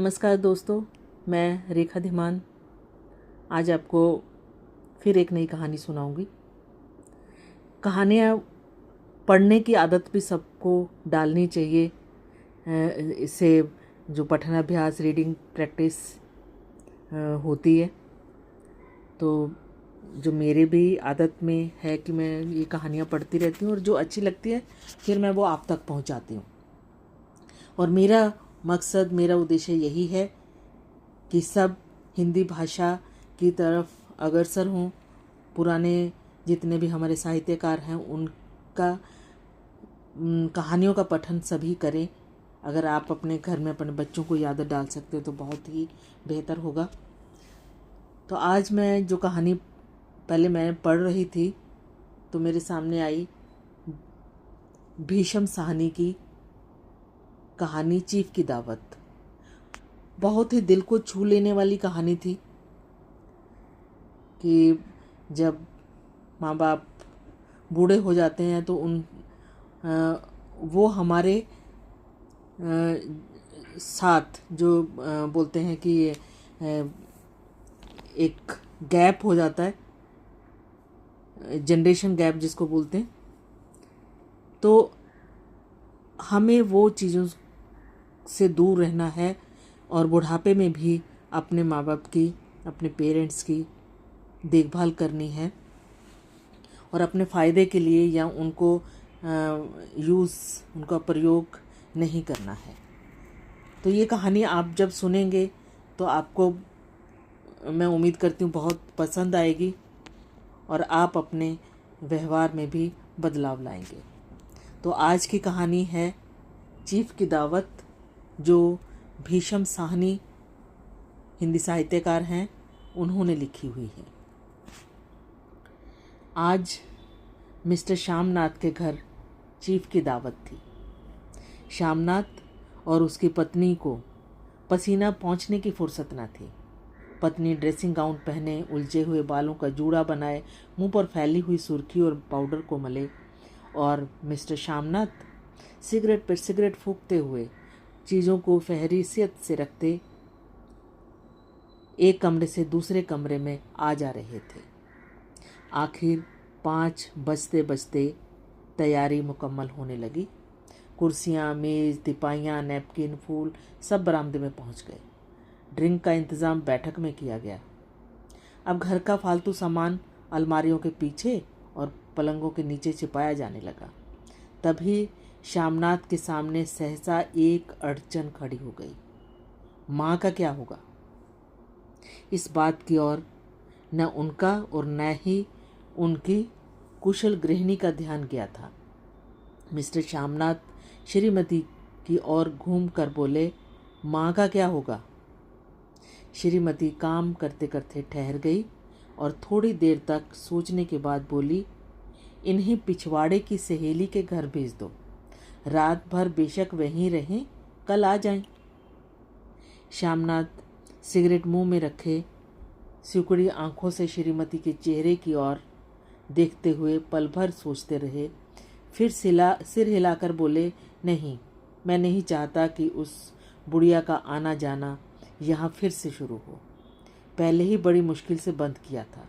नमस्कार दोस्तों, मैं रेखा धीमान आज आपको फिर एक नई कहानी सुनाऊंगी। कहानियाँ पढ़ने की आदत भी सबको डालनी चाहिए। इससे जो पठनाभ्यास रीडिंग प्रैक्टिस होती है, तो जो मेरे भी आदत में है कि मैं ये कहानियाँ पढ़ती रहती हूँ और जो अच्छी लगती है फिर मैं वो आप तक पहुँचाती हूँ। और मेरा मकसद, मेरा उद्देश्य यही है कि सब हिंदी भाषा की तरफ अग्रसर हों। पुराने जितने भी हमारे साहित्यकार हैं उनका कहानियों का पठन सभी करें। अगर आप अपने घर में अपने बच्चों को याद डाल सकते हो तो बहुत ही बेहतर होगा। तो आज मैं जो कहानी पहले मैं पढ़ रही थी तो मेरे सामने आई भीष्म साहनी की कहानी चीफ की दावत। बहुत ही दिल को छू लेने वाली कहानी थी कि जब माँ बाप बूढ़े हो जाते हैं तो वो हमारे साथ जो बोलते हैं कि एक गैप हो जाता है, जनरेशन गैप जिसको बोलते हैं, तो हमें वो चीज़ों से दूर रहना है और बुढ़ापे में भी अपने माँ बाप की, अपने पेरेंट्स की देखभाल करनी है और अपने फ़ायदे के लिए या उनको उनका प्रयोग नहीं करना है। तो ये कहानी आप जब सुनेंगे तो आपको, मैं उम्मीद करती हूँ, बहुत पसंद आएगी और आप अपने व्यवहार में भी बदलाव लाएंगे। तो आज की कहानी है चीफ की दावत, जो भीष्म साहनी हिंदी साहित्यकार हैं, उन्होंने लिखी हुई है। आज मिस्टर श्यामनाथ के घर चीफ की दावत थी। श्यामनाथ और उसकी पत्नी को पसीना पहुँचने की फुर्सत न थी। पत्नी ड्रेसिंग गाउन पहने, उलझे हुए बालों का जूड़ा बनाए, मुंह पर फैली हुई सुर्खी और पाउडर को मले, और मिस्टर श्यामनाथ सिगरेट पर सिगरेट फूंकते हुए, चीज़ों को फहरिस्त से रखते एक कमरे से दूसरे कमरे में आ जा रहे थे। आखिर 5 बजते बजते तैयारी मुकम्मल होने लगी। कुर्सियाँ, मेज़, तिपाइयाँ, नैपकिन, फूल सब बरामदे में पहुंच गए। ड्रिंक का इंतज़ाम बैठक में किया गया। अब घर का फालतू सामान अलमारियों के पीछे और पलंगों के नीचे छिपाया जाने लगा। तभी श्यामनाथ के सामने सहसा एक अड़चन खड़ी हो गई। माँ का क्या होगा? इस बात की ओर न उनका और न ही उनकी कुशल गृहिणी का ध्यान गया था। मिस्टर श्यामनाथ श्रीमती की ओर घूम कर बोले, माँ का क्या होगा? श्रीमती काम करते करते ठहर गई और थोड़ी देर तक सोचने के बाद बोली, इन्हें पिछवाड़े की सहेली के घर भेज दो। रात भर बेशक वहीं रहें, कल आ जाएं। श्यामनाथ सिगरेट मुंह में रखे सिकुड़ी आंखों से श्रीमती के चेहरे की ओर देखते हुए पल भर सोचते रहे। फिर सिर हिलाकर बोले, नहीं, मैं नहीं चाहता कि उस बुढ़िया का आना जाना यहाँ फिर से शुरू हो। पहले ही बड़ी मुश्किल से बंद किया था।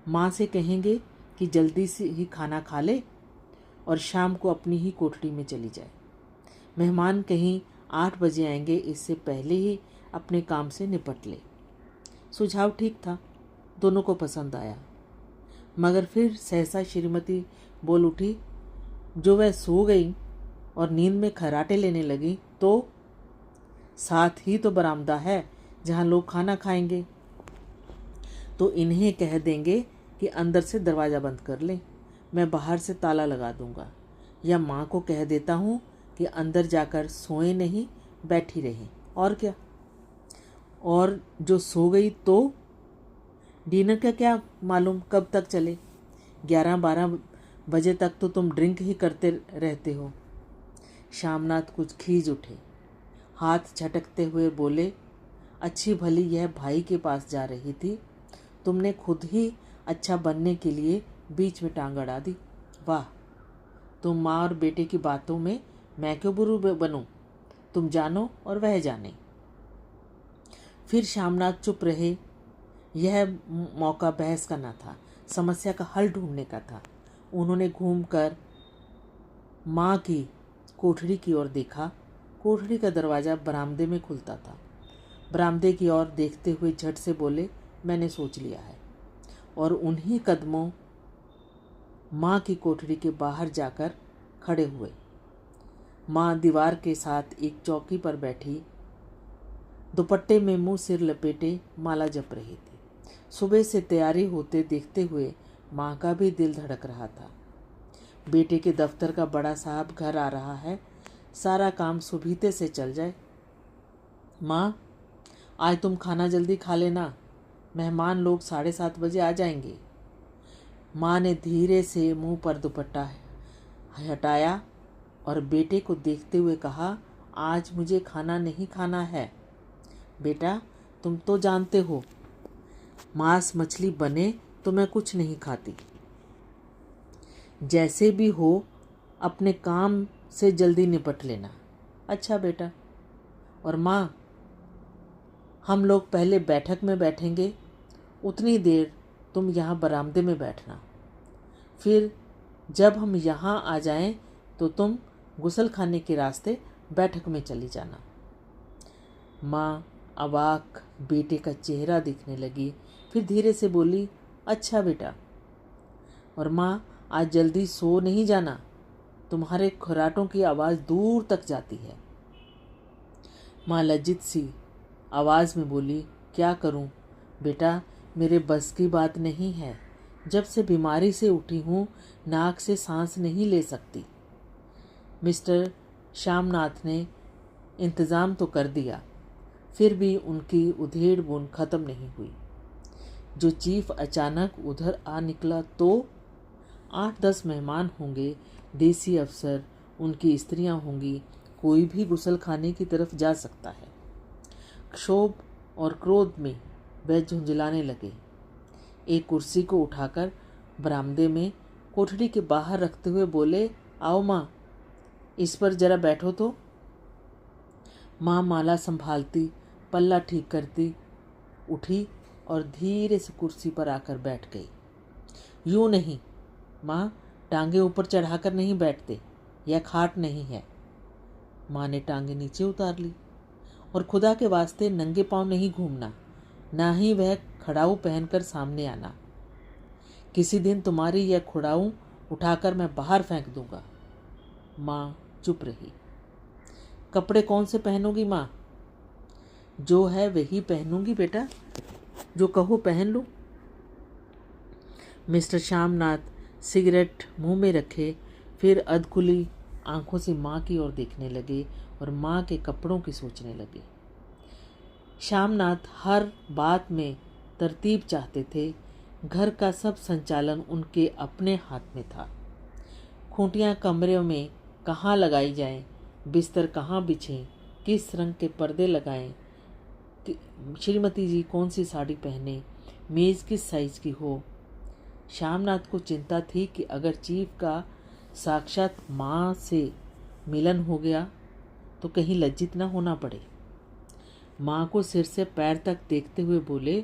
माँ से कहेंगे कि जल्दी से ही खाना खा ले और शाम को अपनी ही कोठरी में चली जाए। मेहमान कहीं 8 बजे आएंगे, इससे पहले ही अपने काम से निपट ले। सुझाव ठीक था, दोनों को पसंद आया। मगर फिर सहसा श्रीमती बोल उठी, जो वह सो गई और नींद में खर्राटे लेने लगी तो साथ ही तो बरामदा है जहाँ लोग खाना खाएंगे, तो इन्हें कह देंगे कि अंदर से दरवाज़ा बंद कर लें, मैं बाहर से ताला लगा दूंगा, या माँ को कह देता हूँ कि अंदर जाकर सोए नहीं, बैठी रहें, और क्या। और जो सो गई तो डिनर का क्या मालूम कब तक चले, 11-12 बजे तक तो तुम ड्रिंक ही करते रहते हो। श्यामनाथ कुछ खींच उठे, हाथ झटकते हुए बोले, अच्छी भली यह भाई के पास जा रही थी, तुमने खुद ही अच्छा बनने के लिए बीच में टांग अड़ा दी। वाह, तुम माँ और बेटे की बातों में मैं क्यों बुरी बनूं? तुम जानो और वह जाने। फिर श्यामनाथ चुप रहे। यह मौका बहस का न था, समस्या का हल ढूंढने का था। उन्होंने घूमकर माँ की कोठरी की ओर देखा। कोठरी का दरवाज़ा बरामदे में खुलता था। बरामदे की ओर देखते हुए झट से बोले, मैंने सोच लिया है। और उन्हीं कदमों माँ की कोठरी के बाहर जाकर खड़े हुए। माँ दीवार के साथ एक चौकी पर बैठी दुपट्टे में मुंह सिर लपेटे माला जप रही थी। सुबह से तैयारी होते देखते हुए माँ का भी दिल धड़क रहा था। बेटे के दफ्तर का बड़ा साहब घर आ रहा है, सारा काम सुबीते से चल जाए। माँ, आज तुम खाना जल्दी खा लेना, मेहमान लोग 7:30 बजे आ जाएंगे। माँ ने धीरे से मुंह पर दुपट्टा हटाया और बेटे को देखते हुए कहा, आज मुझे खाना नहीं खाना है। बेटा, तुम तो जानते हो मांस मछली बने तो मैं कुछ नहीं खाती। जैसे भी हो अपने काम से जल्दी निपट लेना। अच्छा बेटा। और माँ, हम लोग पहले बैठक में बैठेंगे, उतनी देर तुम यहाँ बरामदे में बैठना। फिर जब हम यहाँ आ जाएं तो तुम गुसल खाने के रास्ते बैठक में चली जाना। माँ अवाक बेटे का चेहरा दिखने लगी, फिर धीरे से बोली, अच्छा बेटा। और माँ, आज जल्दी सो नहीं जाना, तुम्हारे खर्राटों की आवाज़ दूर तक जाती है। माँ लज्जित सी आवाज़ में बोली, क्या करूँ बेटा, मेरे बस की बात नहीं है। जब से बीमारी से उठी हूँ नाक से सांस नहीं ले सकती। मिस्टर श्यामनाथ ने इंतज़ाम तो कर दिया, फिर भी उनकी उधेड़ बुन ख़त्म नहीं हुई। जो चीफ अचानक उधर आ निकला तो 8-10 मेहमान होंगे, देसी अफसर, उनकी स्त्रियां होंगी, कोई भी गुसल खाने की तरफ जा सकता है। क्षोभ और क्रोध में वह झुंझलाने लगे। एक कुर्सी को उठाकर बरामदे में कोठरी के बाहर रखते हुए बोले, आओ माँ, इस पर जरा बैठो तो। माँ माला संभालती, पल्ला ठीक करती उठी और धीरे से कुर्सी पर आकर बैठ गई। यूँ नहीं माँ, टांगे ऊपर चढ़ाकर नहीं बैठते, यह खाट नहीं है। माँ ने टांगे नीचे उतार ली। और खुदा के वास्ते नंगे पांव नहीं घूमना, ना ही वह खड़ाऊ पहनकर सामने आना। किसी दिन तुम्हारी यह खुड़ाऊ उठाकर मैं बाहर फेंक दूंगा। माँ चुप रही। कपड़े कौन से पहनोगी माँ? जो है वही पहनूंगी बेटा, जो कहो पहन लूं। मिस्टर श्यामनाथ सिगरेट मुंह में रखे, फिर अधखुली आंखों से माँ की ओर देखने लगे और माँ के कपड़ों की सोचने लगे। श्यामनाथ हर बात में तरतीब चाहते थे। घर का सब संचालन उनके अपने हाथ में था। खूंटियाँ कमरे में कहाँ लगाई जाएं, बिस्तर कहाँ बिछें, किस रंग के पर्दे लगाएं, श्रीमती जी कौन सी साड़ी पहने, मेज़ किस साइज़ की हो। श्यामनाथ को चिंता थी कि अगर चीफ का साक्षात माँ से मिलन हो गया तो कहीं लज्जित न होना पड़े। माँ को सिर से पैर तक देखते हुए बोले,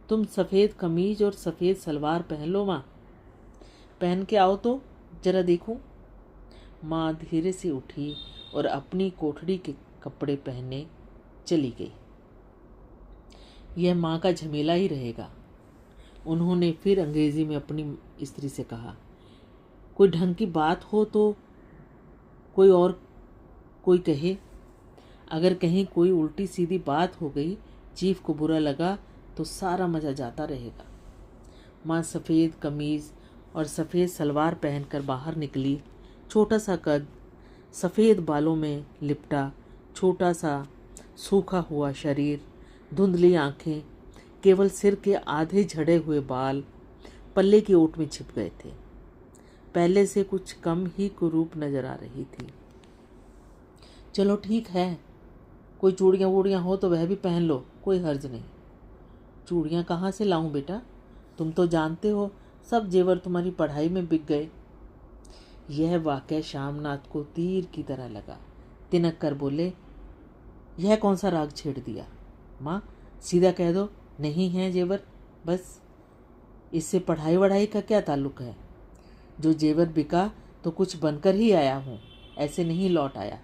तुम सफ़ेद कमीज और सफ़ेद सलवार पहन लो माँ, पहन के आओ तो जरा देखूं। माँ धीरे से उठी और अपनी कोठरी के कपड़े पहनने चली गई। यह माँ का झमेला ही रहेगा। उन्होंने फिर अंग्रेजी में अपनी स्त्री से कहा, कोई ढंग की बात हो तो कोई और कोई कहे। अगर कहीं कोई उल्टी सीधी बात हो गई, चीफ को बुरा लगा तो सारा मज़ा जाता रहेगा। माँ सफ़ेद कमीज़ और सफ़ेद सलवार पहनकर बाहर निकली। छोटा सा कद, सफ़ेद बालों में लिपटा छोटा सा सूखा हुआ शरीर, धुंधली आँखें, केवल सिर के आधे झड़े हुए बाल पल्ले की ओट में छिप गए थे। पहले से कुछ कम ही कुरूप नजर आ रही थी। चलो ठीक है, कोई चूड़ियाँ वूड़ियाँ हो तो वह भी पहन लो, कोई हर्ज नहीं। चूड़ियाँ कहाँ से लाऊं बेटा, तुम तो जानते हो सब जेवर तुम्हारी पढ़ाई में बिक गए। यह वाकया श्यामनाथ को तीर की तरह लगा। तिनक कर बोले, यह कौन सा राग छेड़ दिया? माँ, सीधा कह दो नहीं है जेवर, बस। इससे पढ़ाई वढ़ाई का क्या ताल्लुक है? जो जेवर बिका तो कुछ बनकर ही आया हूँ, ऐसे नहीं लौट आया।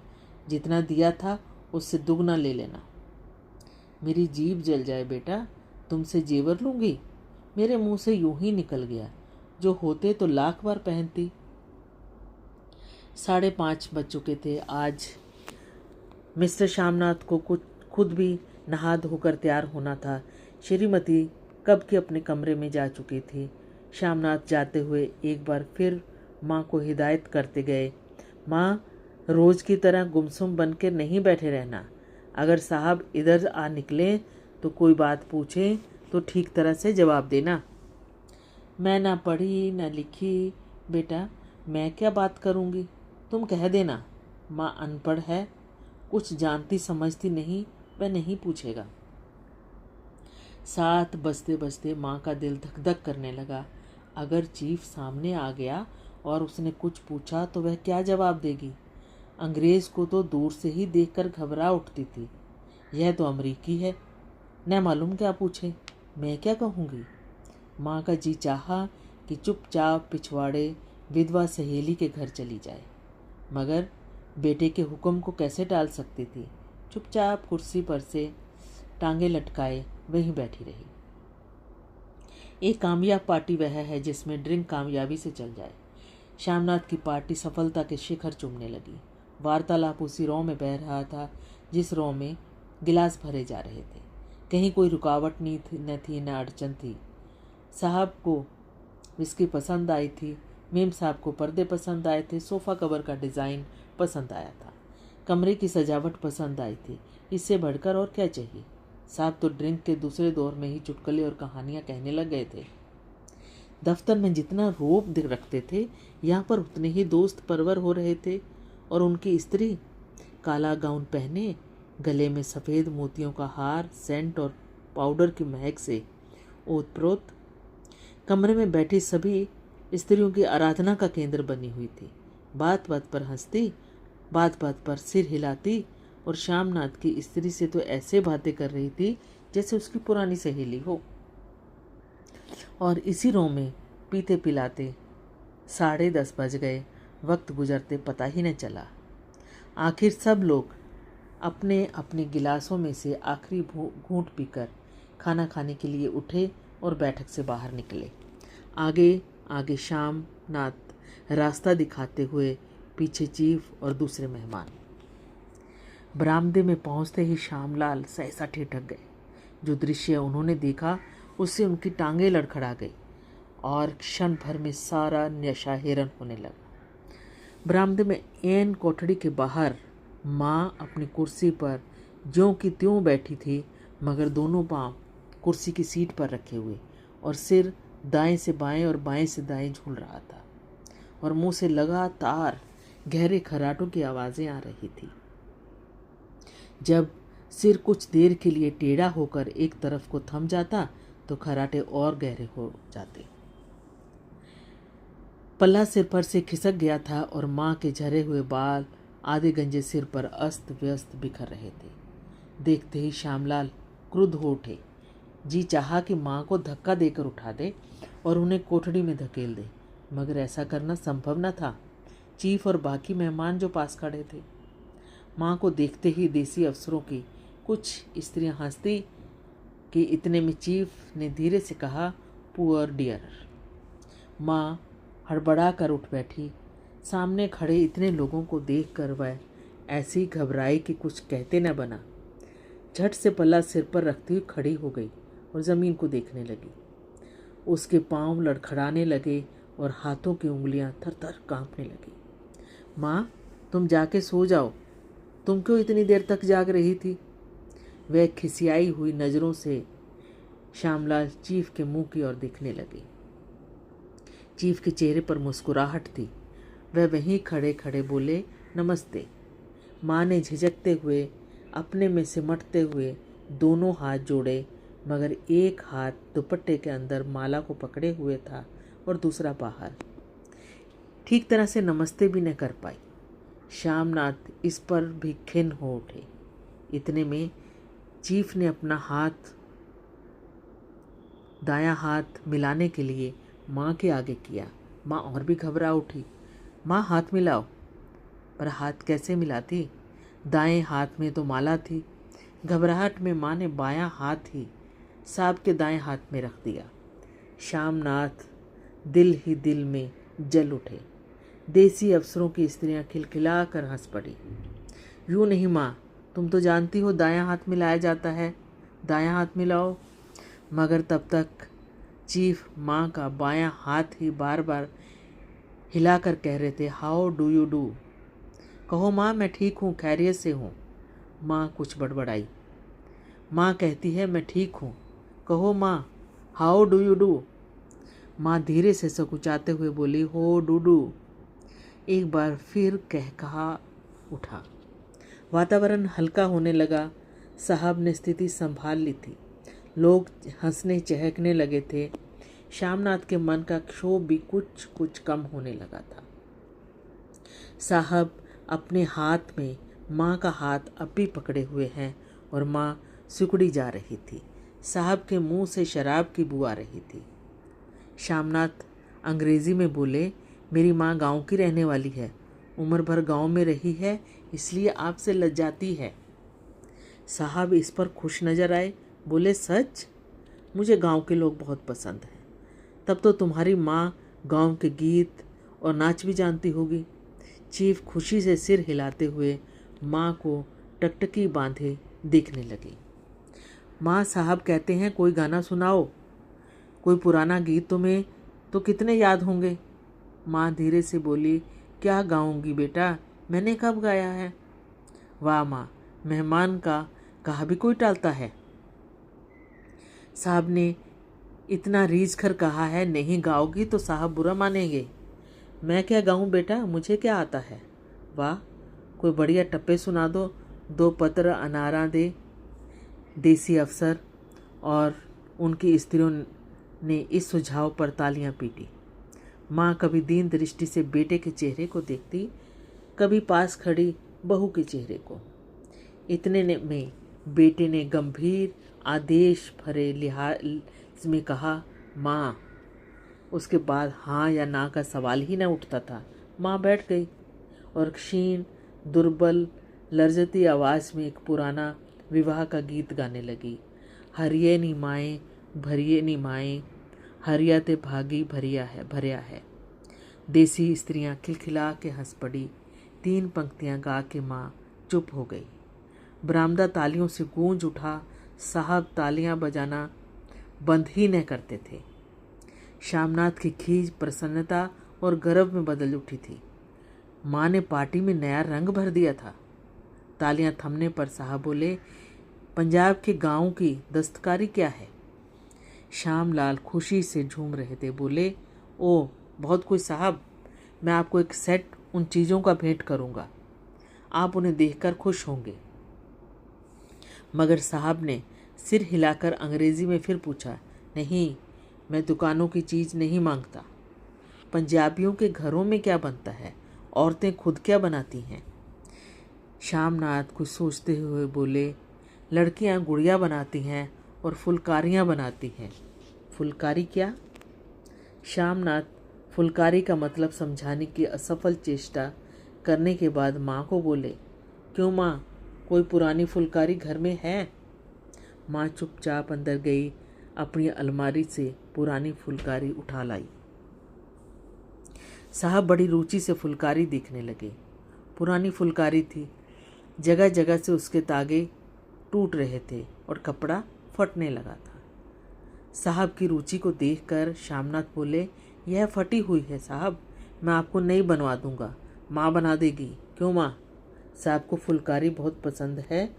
जितना दिया था उससे दुगना ले लेना। मेरी जीभ जल जाए बेटा, तुमसे जेवर लूँगी? मेरे मुंह से यूं ही निकल गया, जो होते तो लाख बार पहनती। 5:30 बज चुके थे। आज मिस्टर श्यामनाथ को कुछ खुद भी नहा धोकर तैयार होना था। श्रीमती कब की अपने कमरे में जा चुकी थी। श्यामनाथ जाते हुए एक बार फिर माँ को हिदायत करते गए, माँ, रोज की तरह गुमसुम बन के नहीं बैठे रहना। अगर साहब इधर आ निकले तो कोई बात पूछे तो ठीक तरह से जवाब देना। मैं ना पढ़ी ना लिखी बेटा, मैं क्या बात करूँगी? तुम कह देना माँ अनपढ़ है, कुछ जानती समझती नहीं, वह नहीं पूछेगा। 7 बजते बजते माँ का दिल धक धक करने लगा। अगर चीफ सामने आ गया और उसने कुछ पूछा तो वह क्या जवाब देगी? अंग्रेज को तो दूर से ही देखकर घबरा उठती थी। यह तो अमरीकी है, न मालूम क्या पूछे, मैं क्या कहूँगी? माँ का जी चाहा कि चुपचाप पिछवाड़े विधवा सहेली के घर चली जाए, मगर बेटे के हुक्म को कैसे टाल सकती थी। चुपचाप कुर्सी पर से टांगे लटकाए वहीं बैठी रही। एक कामयाब पार्टी वह है जिसमें ड्रिंक कामयाबी से चल जाए। श्यामनाथ की पार्टी सफलता के शिखर चूमने लगी। वार्तालाप उसी रौ में बह रहा था जिस रौ में गिलास भरे जा रहे थे। कहीं कोई रुकावट न थी न अड़चन थी। साहब को विस्की पसंद आई थी, मेम साहब को पर्दे पसंद आए थे, सोफ़ा कवर का डिज़ाइन पसंद आया था, कमरे की सजावट पसंद आई थी। इससे बढ़कर और क्या चाहिए? साहब तो ड्रिंक के दूसरे दौर में ही चुटकुले और कहानियाँ कहने लग गए थे। दफ्तर में जितना रोब रखते थे, यहाँ पर उतने ही दोस्त परवर हो रहे थे। और उनकी स्त्री काला गाउन पहने, गले में सफ़ेद मोतियों का हार, सेंट और पाउडर की महक से ओतप्रोत कमरे में बैठी सभी स्त्रियों की आराधना का केंद्र बनी हुई थी। बात बात पर हंसती, बात बात पर सिर हिलाती और श्यामनाथ की स्त्री से तो ऐसे बातें कर रही थी जैसे उसकी पुरानी सहेली हो। और इसी रो में पीते पिलाते 10:30 बज गए। वक्त गुजरते पता ही न चला। आखिर सब लोग अपने अपने गिलासों में से आखिरी घूंट पीकर खाना खाने के लिए उठे और बैठक से बाहर निकले। आगे आगे श्यामनाथ रास्ता दिखाते हुए, पीछे चीफ और दूसरे मेहमान। बरामदे में पहुंचते ही श्यामलाल सहसा ठिठक गए। जो दृश्य उन्होंने देखा उससे उनकी टांगें लड़खड़ा गई और क्षण भर में सारा नशा हिरन होने लगा। बरामदे में एन कोठड़ी के बाहर माँ अपनी कुर्सी पर ज्यों की त्यों बैठी थी, मगर दोनों पांव कुर्सी की सीट पर रखे हुए और सिर दाएं से बाएं और बाएं से दाएं झूल रहा था और मुंह से लगातार गहरे खर्राटों की आवाज़ें आ रही थी। जब सिर कुछ देर के लिए टेढ़ा होकर एक तरफ को थम जाता तो खर्राटे और गहरे हो जाते। पल्ला सिर पर से खिसक गया था और माँ के झरे हुए बाल आधे गंजे सिर पर अस्त व्यस्त बिखर रहे थे। देखते ही श्यामलाल क्रुद्ध हो उठे। जी चाहा कि माँ को धक्का देकर उठा दे और उन्हें कोठड़ी में धकेल दे, मगर ऐसा करना संभव न था। चीफ और बाकी मेहमान जो पास खड़े थे, माँ को देखते ही देसी अफसरों की कुछ स्त्रियां हंसती कि इतने में चीफ ने धीरे से कहा, पुअर डियर। माँ हड़बड़ा कर उठ बैठी। सामने खड़े इतने लोगों को देखकर वह ऐसी घबराई कि कुछ कहते न बना। झट से पल्ला सिर पर रखती हुई खड़ी हो गई और ज़मीन को देखने लगी। उसके पांव लड़खड़ाने लगे और हाथों की उंगलियां थर-थर कांपने लगी। माँ, तुम जाके सो जाओ, तुम क्यों इतनी देर तक जाग रही थी? वह खिसियाई हुई नज़रों से श्यामलाल चीफ के मुंह की ओर देखने लगी। चीफ के चेहरे पर मुस्कुराहट थी। वह वहीं खड़े खड़े बोले, नमस्ते। माँ ने झिझकते हुए अपने में सिमटते हुए दोनों हाथ जोड़े, मगर एक हाथ दुपट्टे के अंदर माला को पकड़े हुए था और दूसरा बाहर। ठीक तरह से नमस्ते भी न कर पाई। श्यामनाथ इस पर भी खिन्न हो उठे। इतने में चीफ ने अपना हाथ दायां हाथ मिलाने के लिए माँ के आगे किया। माँ और भी घबरा उठी। माँ, हाथ मिलाओ। पर हाथ कैसे मिलाती? दाएं हाथ में तो माला थी। घबराहट में माँ ने बायां हाथ ही साहब के दाएं हाथ में रख दिया। श्यामनाथ दिल ही दिल में जल उठे। देसी अफसरों की स्त्रियां खिलखिला कर हंस पड़ी। यूँ नहीं माँ, तुम तो जानती हो दायां हाथ मिलाया जाता है, दायां हाथ मिलाओ। मगर तब तक चीफ माँ का बायां हाथ ही बार बार हिलाकर कह रहे थे, हाउ डू यू डू। कहो माँ, मैं ठीक हूँ, खैरियत से हूँ। माँ कुछ बड़बड़ाई। माँ कहती है, मैं ठीक हूँ। कहो माँ, हाउ डू यू डू। माँ धीरे से सकुचाते हुए बोली, हो डू डू। एक बार फिर कहा उठा। वातावरण हल्का होने लगा। साहब ने स्थिति संभाल ली थी। लोग हंसने चहकने लगे थे। श्यामनाथ के मन का क्षोभ भी कुछ कुछ कम होने लगा था। साहब अपने हाथ में माँ का हाथ अब भी पकड़े हुए हैं और माँ सिकुड़ी जा रही थी। साहब के मुंह से शराब की बू आ रही थी। श्यामनाथ अंग्रेजी में बोले, मेरी माँ गांव की रहने वाली है, उम्र भर गांव में रही है, इसलिए आपसे लज्जाती है। साहब इस पर खुश नजर आए। बोले, सच? मुझे गांव के लोग बहुत पसंद हैं। तब तो तुम्हारी माँ गांव के गीत और नाच भी जानती होगी। चीफ खुशी से सिर हिलाते हुए माँ को टकटकी बांधे देखने लगी। माँ, साहब कहते हैं कोई गाना सुनाओ, कोई पुराना गीत तुम्हें तो कितने याद होंगे। माँ धीरे से बोली, क्या गाऊंगी बेटा, मैंने कब गाया है। वाह माँ, मेहमान का कहा भी कोई टालता है। साहब ने इतना रीझ कर कहा है, नहीं गाओगी तो साहब बुरा मानेंगे। मैं क्या गाऊं बेटा, मुझे क्या आता है। वाह, कोई बढ़िया टप्पे सुना दो, दो पत्र अनारा दे। देसी अफसर और उनकी स्त्रियों ने इस सुझाव पर तालियां पीटी। माँ कभी दीन दृष्टि से बेटे के चेहरे को देखती, कभी पास खड़ी बहू के चेहरे को। इतने में बेटे ने गंभीर आदेश भरे लिहाज में कहा, माँ। उसके बाद हाँ या ना का सवाल ही न उठता था। माँ बैठ गई और क्षीण दुर्बल लर्जती आवाज़ में एक पुराना विवाह का गीत गाने लगी। हरिये निमाएं भरिये निमाएं, हरिया ते भागी भरिया है। देसी स्त्रियां खिलखिला के हंस पड़ी। 3 पंक्तियां गा के माँ चुप हो गई। बरामदा तालियों से गूंज उठा। साहब तालियां बजाना बंद ही न करते थे। श्यामनाथ की खींच प्रसन्नता और गर्व में बदल उठी थी। माँ ने पार्टी में नया रंग भर दिया था। तालियां थमने पर साहब बोले, पंजाब के गांव की दस्तकारी क्या है। श्यामलाल खुशी से झूम रहे थे। बोले, ओ बहुत कुछ साहब, मैं आपको एक सेट उन चीज़ों का भेंट करूंगा, आप उन्हें देखकर खुश होंगे। मगर साहब ने सिर हिलाकर अंग्रेजी में फिर पूछा, नहीं, मैं दुकानों की चीज़ नहीं मांगता। पंजाबियों के घरों में क्या बनता है, औरतें खुद क्या बनाती हैं। श्यामनाथ कुछ सोचते हुए बोले, लड़कियां गुड़िया बनाती हैं और फुलकारियां बनाती हैं। फुलकारी क्या? श्यामनाथ फुलकारी का मतलब समझाने की असफल चेष्टा करने के बाद माँ को बोले, क्यों माँ, कोई पुरानी फुलकारी घर में है। माँ चुपचाप अंदर गई, अपनी अलमारी से पुरानी फुलकारी उठा लाई। साहब बड़ी रुचि से फुलकारी देखने लगे। पुरानी फुलकारी थी, जगह जगह से उसके तागे टूट रहे थे और कपड़ा फटने लगा था। साहब की रुचि को देखकर श्यामनाथ बोले, यह फटी हुई है साहब, मैं आपको नई बनवा दूंगा, माँ बना देगी। क्यों माँ, साहब को फुलकारी बहुत पसंद है,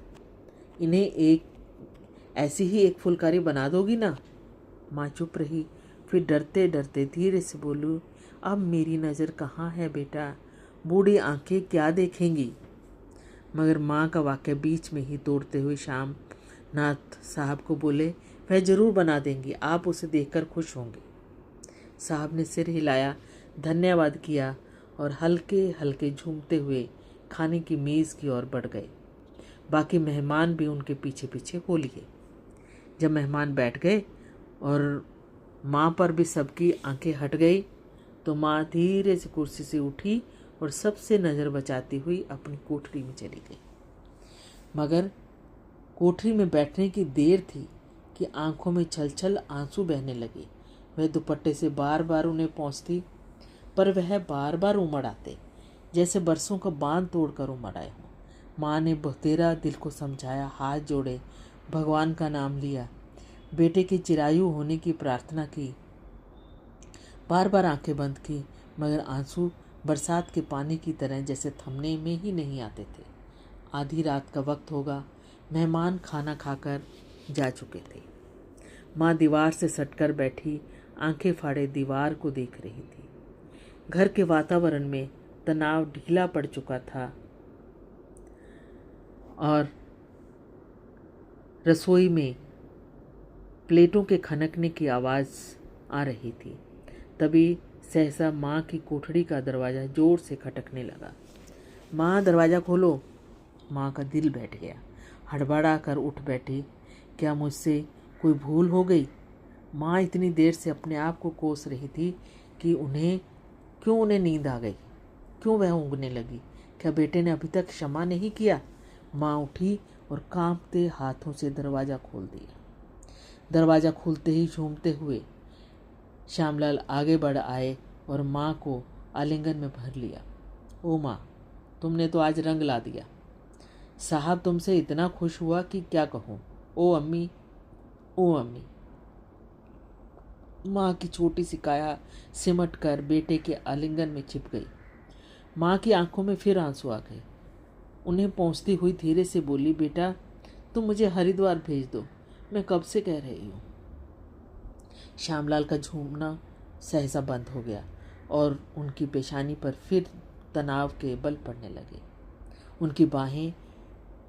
इन्हें एक ऐसी ही एक फुलकारी बना दोगी ना। माँ चुप रही, फिर डरते डरते धीरे से बोलूं, अब मेरी नज़र कहाँ है बेटा, बूढ़ी आंखें क्या देखेंगी। मगर माँ का वाक्य बीच में ही तोड़ते हुए श्यामनाथ साहब को बोले, वह जरूर बना देंगी, आप उसे देखकर खुश होंगे। साहब ने सिर हिलाया, धन्यवाद किया और हल्के हल्के झूमते हुए खाने की मेज़ की ओर बढ़ गए। बाकी मेहमान भी उनके पीछे पीछे हो लिए। जब मेहमान बैठ गए और माँ पर भी सबकी आंखें हट गई तो माँ धीरे से कुर्सी से उठी और सबसे नज़र बचाती हुई अपनी कोठरी में चली गई। मगर कोठरी में बैठने की देर थी कि आंखों में छल छल आंसू बहने लगे। वह दुपट्टे से बार बार उन्हें पोंछती, पर वह बार बार उमड़ आते, जैसे बरसों का बांध तोड़कर उमड़ आए हों। माँ ने बतेरा दिल को समझाया, हाथ जोड़े, भगवान का नाम लिया, बेटे के चिरायु होने की प्रार्थना की, बार बार आंखें बंद की, मगर आंसू बरसात के पानी की तरह जैसे थमने में ही नहीं आते थे। आधी रात का वक्त होगा, मेहमान खाना खाकर जा चुके थे। माँ दीवार से सटकर बैठी आंखें फाड़े दीवार को देख रही थी। घर के वातावरण में तनाव ढीला पड़ चुका था और रसोई में प्लेटों के खनकने की आवाज़ आ रही थी। तभी सहसा माँ की कोठरी का दरवाज़ा जोर से खटकने लगा। माँ, दरवाज़ा खोलो। माँ का दिल बैठ गया। हड़बड़ा कर उठ बैठी। क्या मुझसे कोई भूल हो गई? माँ इतनी देर से अपने आप को कोस रही थी कि उन्हें नींद आ गई, क्यों वह ऊँघने लगी? क्या बेटे ने अभी तक क्षमा नहीं किया? माँ उठी और कांपते हाथों से दरवाज़ा खोल दिया। दरवाज़ा खुलते ही झूमते हुए श्यामलाल आगे बढ़ आए और माँ को आलिंगन में भर लिया। ओ माँ, तुमने तो आज रंग ला दिया। साहब तुमसे इतना खुश हुआ कि क्या कहूँ। ओ अम्मी, ओ अम्मी। माँ की छोटी सी काया सिमट कर बेटे के आलिंगन में छिप गई। माँ की आंखों में फिर आंसू आ गए। उन्हें पहुँचती हुई धीरे से बोली, बेटा तुम मुझे हरिद्वार भेज दो, मैं कब से कह रही हूँ। श्यामलाल का झूमना सहसा बंद हो गया और उनकी पेशानी पर फिर तनाव के बल पड़ने लगे। उनकी बाहें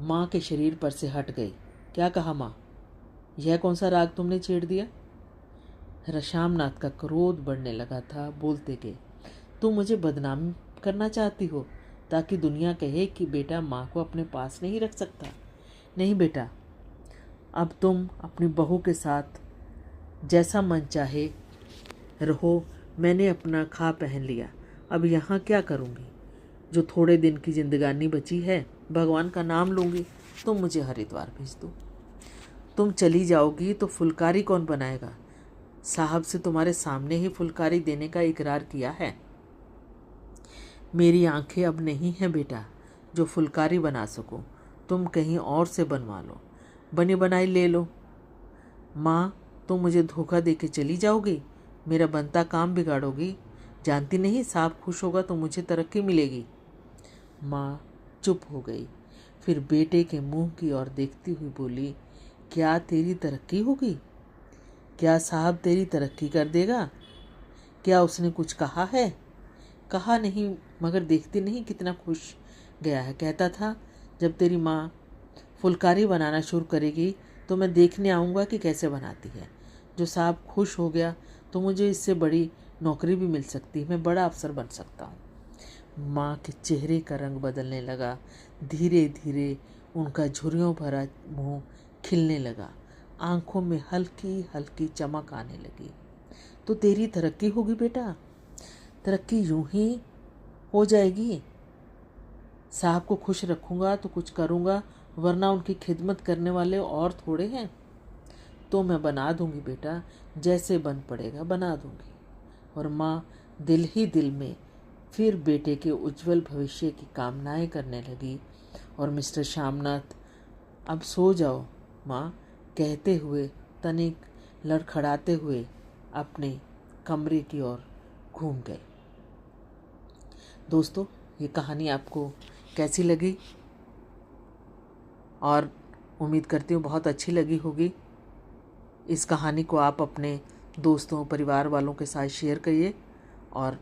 माँ के शरीर पर से हट गई। क्या कहा माँ? यह कौन सा राग तुमने छेड़ दिया? श्यामनाथ का क्रोध बढ़ने लगा था। बोलते गए, तुम मुझे बदनाम करना चाहती हो ताकि दुनिया कहे कि बेटा माँ को अपने पास नहीं रख सकता। नहीं बेटा, अब तुम अपनी बहू के साथ जैसा मन चाहे रहो। मैंने अपना खा पहन लिया, अब यहाँ क्या करूँगी? जो थोड़े दिन की जिंदगानी बची है, भगवान का नाम लूँगी। तुम मुझे हरिद्वार भेज दो। तुम चली जाओगी तो फुलकारी कौन बनाएगा? साहब से तुम्हारे सामने ही फुलकारी देने का इकरार किया है। मेरी आंखें अब नहीं हैं बेटा जो फुलकारी बना सको। तुम कहीं और से बनवा लो, बनी बनाई ले लो। माँ, तुम मुझे धोखा दे के चली जाओगी, मेरा बनता काम बिगाड़ोगी। जानती नहीं, साहब खुश होगा तो मुझे तरक्की मिलेगी। माँ चुप हो गई, फिर बेटे के मुंह की ओर देखती हुई बोली, क्या तेरी तरक्की होगी? क्या साहब तेरी तरक्की कर देगा? क्या उसने कुछ कहा है? कहा नहीं, मगर देखती नहीं कितना खुश गया है। कहता था जब तेरी माँ फुलकारी बनाना शुरू करेगी तो मैं देखने आऊँगा कि कैसे बनाती है। जो साहब खुश हो गया तो मुझे इससे बड़ी नौकरी भी मिल सकती है, मैं बड़ा अफसर बन सकता हूँ। माँ के चेहरे का रंग बदलने लगा। धीरे धीरे उनका झुर्रियों भरा मुंह खिलने लगा, आंखों में हल्की हल्की चमक आने लगी। तो तेरी तरक्की होगी बेटा, तरक्की यूं ही हो जाएगी। साहब को खुश रखूँगा तो कुछ करूँगा, वरना उनकी खिदमत करने वाले और थोड़े हैं। तो मैं बना दूँगी बेटा, जैसे बन पड़ेगा बना दूँगी। और माँ दिल ही दिल में फिर बेटे के उज्जवल भविष्य की कामनाएं करने लगी। और मिस्टर श्यामनाथ, अब सो जाओ माँ, कहते हुए तनिक लड़खड़ाते हुए अपने कमरे की ओर घूम गए। दोस्तों, ये कहानी आपको कैसी लगी? और उम्मीद करती हूँ बहुत अच्छी लगी होगी। इस कहानी को आप अपने दोस्तों, परिवार वालों के साथ शेयर करिए। और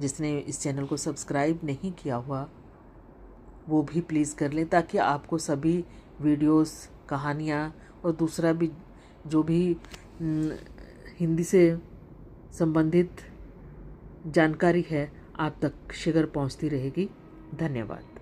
जिसने इस चैनल को सब्सक्राइब नहीं किया हुआ वो भी प्लीज़ कर लें, ताकि आपको सभी वीडियोस, कहानियाँ और दूसरा भी जो भी हिंदी से संबंधित जानकारी है आप तक शीघ्र पहुंचती रहेगी। धन्यवाद।